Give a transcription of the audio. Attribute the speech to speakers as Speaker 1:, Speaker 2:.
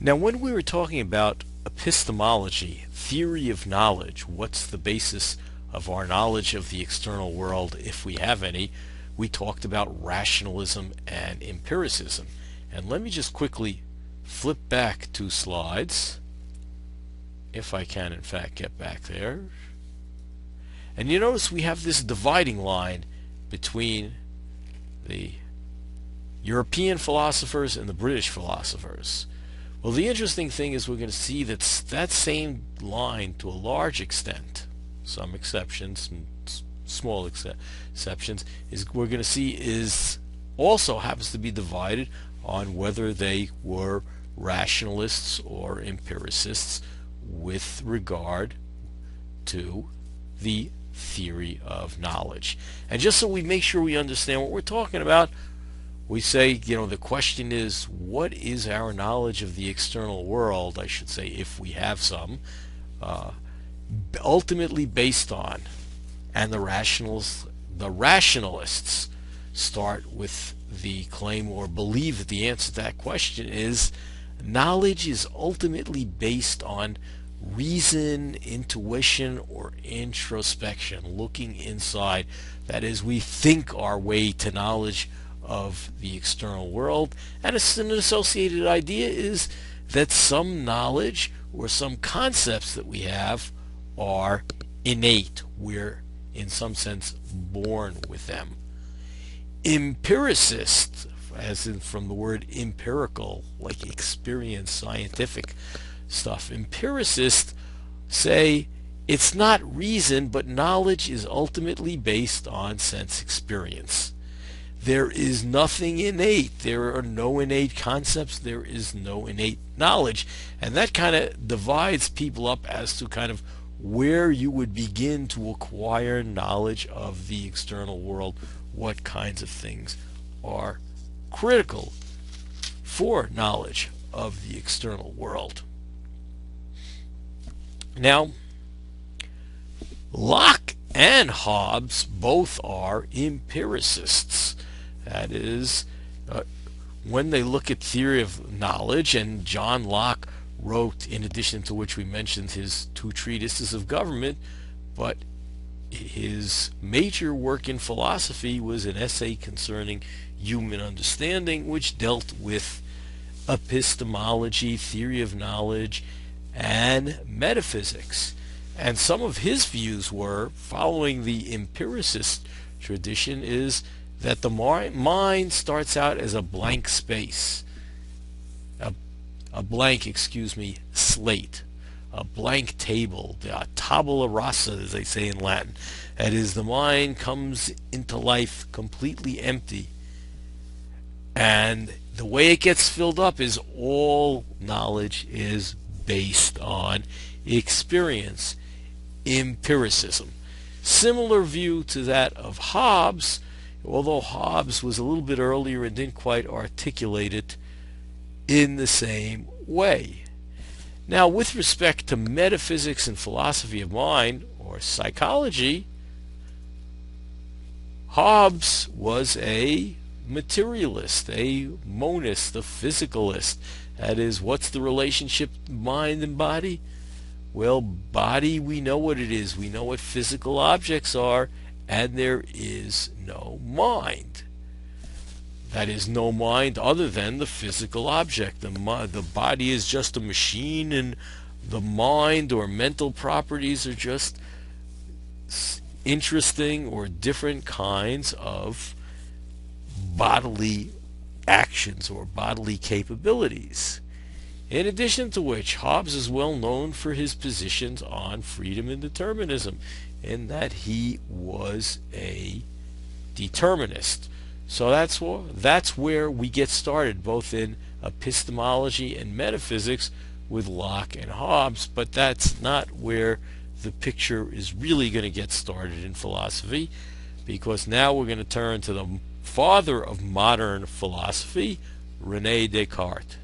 Speaker 1: Now, when we were talking about epistemology, theory of knowledge, what's the basis of our knowledge of the external world, if we have any, we talked about rationalism and empiricism. And let me just quickly flip back 2 slides, if I can in fact get back there. And you notice we have this dividing line between the European philosophers and the British philosophers. Well, the interesting thing is we're going to see that that same line, to a large extent, some exceptions, small exceptions, is we're going to see is also happens to be divided on whether they were rationalists or empiricists with regard to the theory of knowledge. And just so we make sure we understand what we're talking about, we say, the question is, what is our knowledge of the external world, I should say, if we have some, ultimately based on? And the rationalists start with the claim or believe that the answer to that question is knowledge is ultimately based on reason, intuition, or introspection, looking inside. That is, we think our way to knowledge of the external world, and an associated idea is that some knowledge or some concepts that we have are innate. We're in some sense born with them. Empiricists, as in from the word empirical, like experience, scientific stuff, empiricists say it's not reason, but knowledge is ultimately based on sense experience. There is nothing innate. There are no innate concepts. There is no innate knowledge. And that kind of divides people up as to kind of where you would begin to acquire knowledge of the external world, what kinds of things are critical for knowledge of the external world. Now, Locke and Hobbes both are empiricists. That is, when they look at theory of knowledge, and John Locke wrote, in addition to which we mentioned his 2 treatises of government, but his major work in philosophy was an essay concerning human understanding, which dealt with epistemology, theory of knowledge, and metaphysics. And some of his views were, following the empiricist tradition, is that the mind starts out as a blank space, a blank slate, a blank table, the tabula rasa, as they say in Latin. That is, the mind comes into life completely empty, and the way it gets filled up is all knowledge is based on experience, empiricism. Similar view to that of Hobbes, although Hobbes was a little bit earlier and didn't quite articulate it in the same way. Now, with respect to metaphysics and philosophy of mind, or psychology, Hobbes was a materialist, a monist, a physicalist. That is, what's the relationship mind and body? Well, body, we know what it is. We know what physical objects are, and there is no mind. That is, no mind other than the physical object. The body is just a machine, and the mind or mental properties are just interesting or different kinds of bodily actions or bodily capabilities. In addition to which, Hobbes is well known for his positions on freedom and determinism, in that he was a determinist. So that's where we get started, both in epistemology and metaphysics with Locke and Hobbes, but that's not where the picture is really going to get started in philosophy, because now we're going to turn to the father of modern philosophy, René Descartes.